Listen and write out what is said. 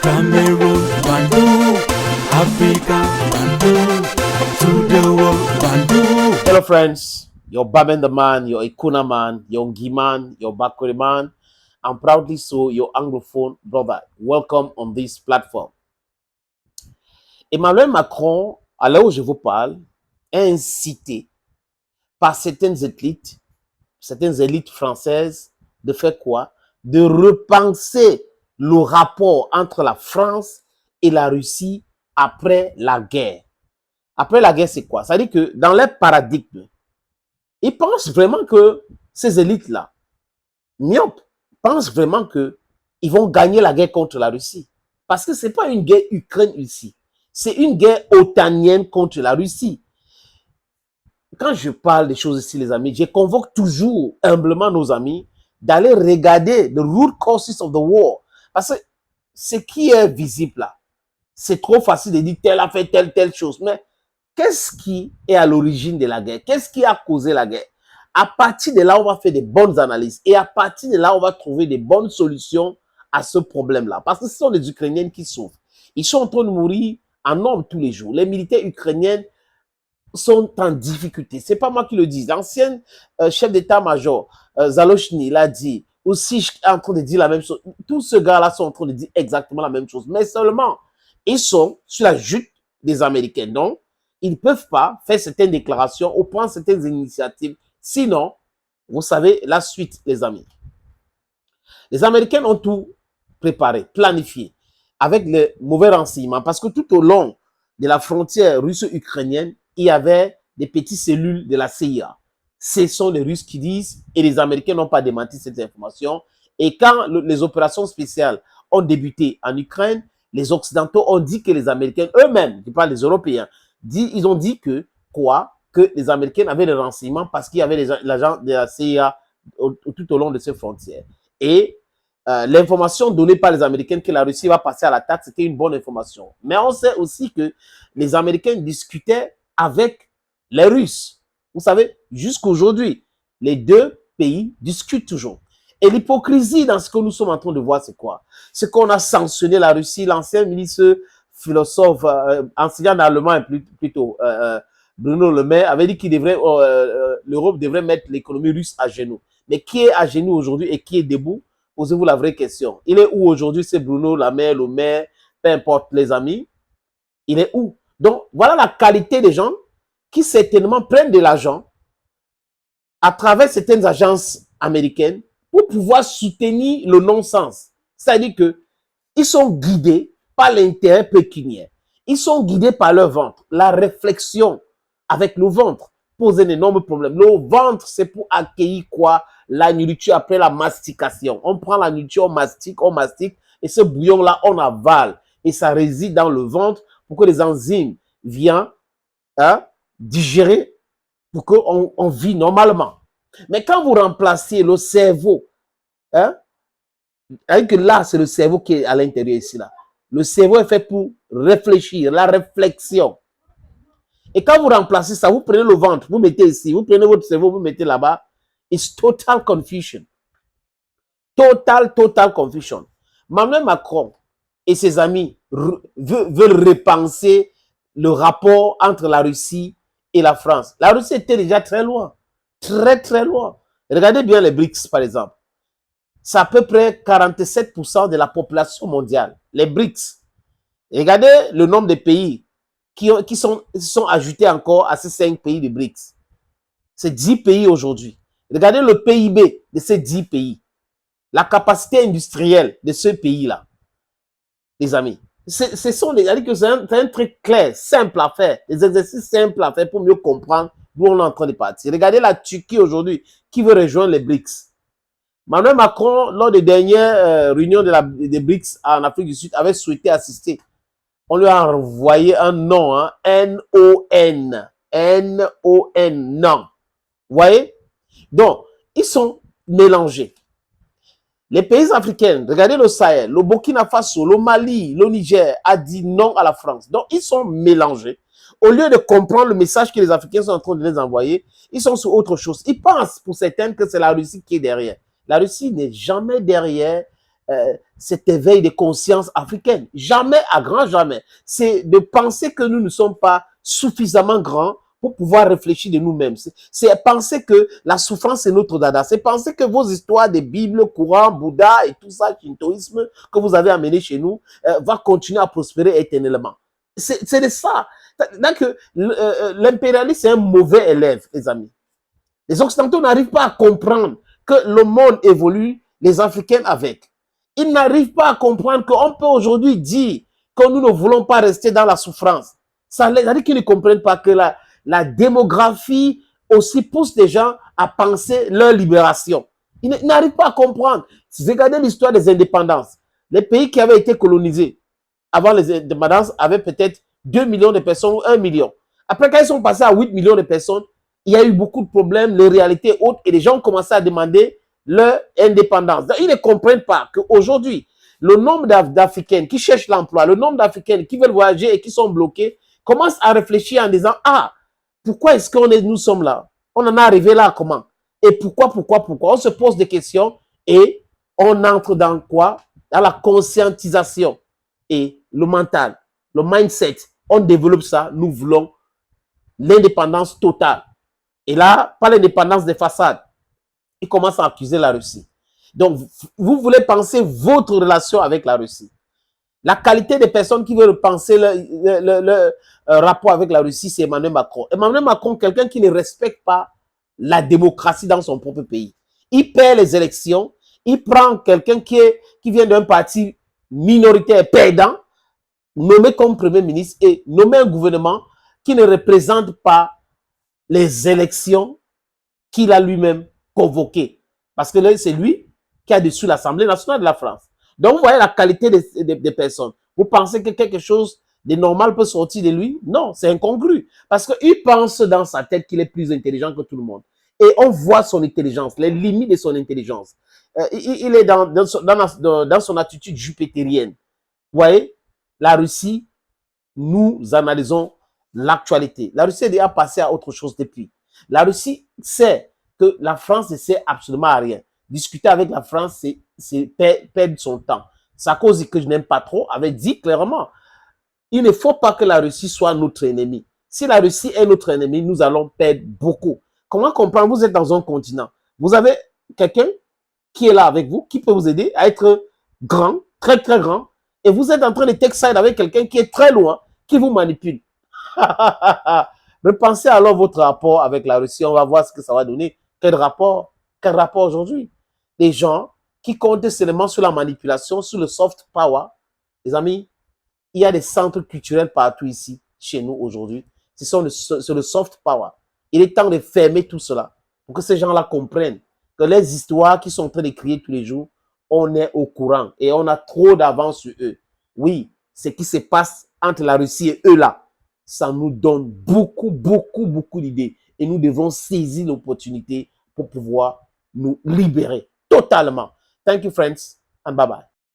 Cameroon, Bandung, Africa, Bandung, to the world, Bandung. Hello friends, your Babenda man, your Ikuna man, your Ngi man, your Bakuri man, and proudly so your Anglophone brother. Welcome on this platform. Emmanuel Macron, à l'heure où je vous parle, est incité par certaines élites françaises, de faire quoi? De repenser le rapport entre la France et la Russie après la guerre. Après la guerre, c'est quoi? Ça veut dire que dans leur paradigme, ils pensent vraiment que ces élites-là, myopes, pensent vraiment qu'ils vont gagner la guerre contre la Russie. Parce que ce n'est pas une guerre Ukraine-Russie. C'est une guerre otanienne contre la Russie. Quand je parle des choses ici, les amis, je convoque toujours humblement nos amis d'aller regarder the root causes of the war. Parce que ce qui est visible là, c'est trop facile de dire tel a fait telle chose. Mais qu'est-ce qui est à l'origine de la guerre? Qu'est-ce qui a causé la guerre? À partir de là, on va faire des bonnes analyses. Et à partir de là, on va trouver des bonnes solutions à ce problème-là. Parce que ce sont les Ukrainiens qui souffrent. Ils sont en train de mourir en nombre tous les jours. Les militaires ukrainiens sont en difficulté. C'est pas moi qui le dis. L'ancien chef d'état-major, Zalochny, l'a dit. Aussi, je suis en train de dire la même chose. Tous ces gars-là sont en train de dire exactement la même chose. Mais seulement, ils sont sur la jute des Américains. Donc, ils ne peuvent pas faire certaines déclarations ou prendre certaines initiatives. Sinon, vous savez, la suite, les amis. Les Américains ont tout préparé, planifié, avec les mauvais renseignements. Parce que tout au long de la frontière russo-ukrainienne, il y avait des petites cellules de la CIA. Ce sont les Russes qui disent, et les Américains n'ont pas démenti cette information. Et quand les opérations spéciales ont débuté en Ukraine, les Occidentaux ont dit que les Américains eux-mêmes, je parle des Européens, ils ont dit que les Américains avaient des renseignements parce qu'il y avait l'agent de la CIA tout au long de ces frontières. Et l'information donnée par les Américains que la Russie va passer à l'attaque, c'était une bonne information. Mais on sait aussi que les Américains discutaient avec les Russes. Vous savez, jusqu'aujourd'hui, les deux pays discutent toujours. Et l'hypocrisie dans ce que nous sommes en train de voir, c'est quoi? C'est qu'on a sanctionné la Russie. L'ancien ministre philosophe, enseignant allemand plutôt, Bruno Le Maire, avait dit qu'il devrait, l'Europe devrait mettre l'économie russe à genoux. Mais qui est à genoux aujourd'hui et qui est debout? Posez-vous la vraie question. Il est où aujourd'hui? C'est Bruno Le Maire, peu importe les amis. Il est où? Donc, voilà la qualité des gens qui certainement prennent de l'argent à travers certaines agences américaines pour pouvoir soutenir le non-sens. C'est-à-dire qu'ils sont guidés par l'intérêt pécuniaire. Ils sont guidés par leur ventre. La réflexion avec le ventre pose un énorme problème. Le ventre, c'est pour accueillir quoi? La nourriture après la mastication. On prend la nourriture, on mastique, et ce bouillon-là, on avale. Et ça réside dans le ventre pour que les enzymes viennent digérer pour qu'on vit normalement. Mais quand vous remplacez le cerveau, que là, c'est le cerveau qui est à l'intérieur ici, là. Le cerveau est fait pour réfléchir, la réflexion. Et quand vous remplacez ça, vous prenez le ventre, vous mettez ici, vous prenez votre cerveau, vous mettez là-bas. It's total confusion. Total confusion. Emmanuel Macron et ses amis veulent repenser le rapport entre la Russie et la France. La Russie était déjà très loin. Très loin. Regardez bien les BRICS, par exemple. C'est à peu près 47% de la population mondiale. Les BRICS. Regardez le nombre de pays qui sont ajoutés encore à ces 5 pays de BRICS. C'est 10 pays aujourd'hui. Regardez le PIB de ces 10 pays. La capacité industrielle de ce pays-là. Les amis. C'est un truc clair, simple à faire. Des exercices simples à faire pour mieux comprendre d'où on est en train de partir. Regardez la Turquie aujourd'hui qui veut rejoindre les BRICS. Emmanuel Macron, lors des dernières réunions des BRICS en Afrique du Sud, avait souhaité assister. On lui a envoyé un nom, hein, N-O-N. N-O-N, non. Vous voyez? Donc, ils sont mélangés. Les pays africains, regardez le Sahel, le Burkina Faso, le Mali, le Niger, a dit non à la France. Donc, ils sont mélangés. Au lieu de comprendre le message que les Africains sont en train de les envoyer, ils sont sur autre chose. Ils pensent, pour certains, que c'est la Russie qui est derrière. La Russie n'est jamais derrière cet éveil de conscience africaine. Jamais, à grand jamais. C'est de penser que nous ne sommes pas suffisamment grands pour pouvoir réfléchir de nous-mêmes. C'est penser que la souffrance est notre dada. C'est penser que vos histoires des Bibles, Coran, Bouddha et tout ça, shintoïsme que vous avez amené chez nous, va continuer à prospérer éternellement. C'est de ça. Donc, l'impérialisme, c'est un mauvais élève, les amis. Les Occidentaux n'arrivent pas à comprendre que le monde évolue, les Africains avec. Ils n'arrivent pas à comprendre qu'on peut aujourd'hui dire que nous ne voulons pas rester dans la souffrance. Ça veut dire qu'ils ne comprennent pas que la démographie aussi pousse les gens à penser leur libération. Ils n'arrivent pas à comprendre. Si vous regardez l'histoire des indépendances, les pays qui avaient été colonisés avant les indépendances avaient peut-être 2 millions de personnes ou 1 million. Après, quand ils sont passés à 8 millions de personnes, il y a eu beaucoup de problèmes, les réalités hautes, et les gens ont commencé à demander leur indépendance. Donc, ils ne comprennent pas qu'aujourd'hui, le nombre d'Africains qui cherchent l'emploi, le nombre d'Africains qui veulent voyager et qui sont bloqués, commencent à réfléchir en disant, ah, pourquoi est-ce que nous sommes là? On en est arrivé là comment? Et pourquoi? On se pose des questions et on entre dans quoi? Dans la conscientisation et le mental, le mindset. On développe ça, nous voulons l'indépendance totale. Et là, pas l'indépendance des façades. Ils commencent à accuser la Russie. Donc, vous voulez penser votre relation avec la Russie. La qualité des personnes qui veulent penser le rapport avec la Russie, c'est Emmanuel Macron. Emmanuel Macron, quelqu'un qui ne respecte pas la démocratie dans son propre pays. Il perd les élections, il prend quelqu'un qui vient d'un parti minoritaire perdant, nommé comme Premier ministre et nommé un gouvernement qui ne représente pas les élections qu'il a lui-même convoquées. Parce que c'est lui qui a dessus l'Assemblée nationale de la France. Donc, vous voyez la qualité des personnes. Vous pensez que quelque chose de normal peut sortir de lui? Non, c'est incongru. Parce qu'il pense dans sa tête qu'il est plus intelligent que tout le monde. Et on voit son intelligence, les limites de son intelligence. Il est dans son attitude jupitérienne. Vous voyez, la Russie, nous analysons l'actualité. La Russie est déjà passée à autre chose depuis. La Russie sait que la France ne sert absolument à rien. Discuter avec la France, c'est perdre son temps. Sarkozy, que je n'aime pas trop, avait dit clairement, il ne faut pas que la Russie soit notre ennemi. Si la Russie est notre ennemi, nous allons perdre beaucoup. Comment comprendre? Vous êtes dans un continent. Vous avez quelqu'un qui est là avec vous, qui peut vous aider à être grand, très très grand, et vous êtes en train de take side avec quelqu'un qui est très loin, qui vous manipule. Repensez alors votre rapport avec la Russie, on va voir ce que ça va donner. Quel rapport aujourd'hui? Des gens qui comptent seulement sur la manipulation, sur le soft power. Les amis, il y a des centres culturels partout ici, chez nous aujourd'hui. C'est le soft power. Il est temps de fermer tout cela pour que ces gens-là comprennent que les histoires qui sont en train de crier tous les jours, on est au courant et on a trop d'avance sur eux. Oui, ce qui se passe entre la Russie et eux là, ça nous donne beaucoup d'idées. Et nous devons saisir l'opportunité pour pouvoir nous libérer totalement. Thank you, friends, and bye-bye.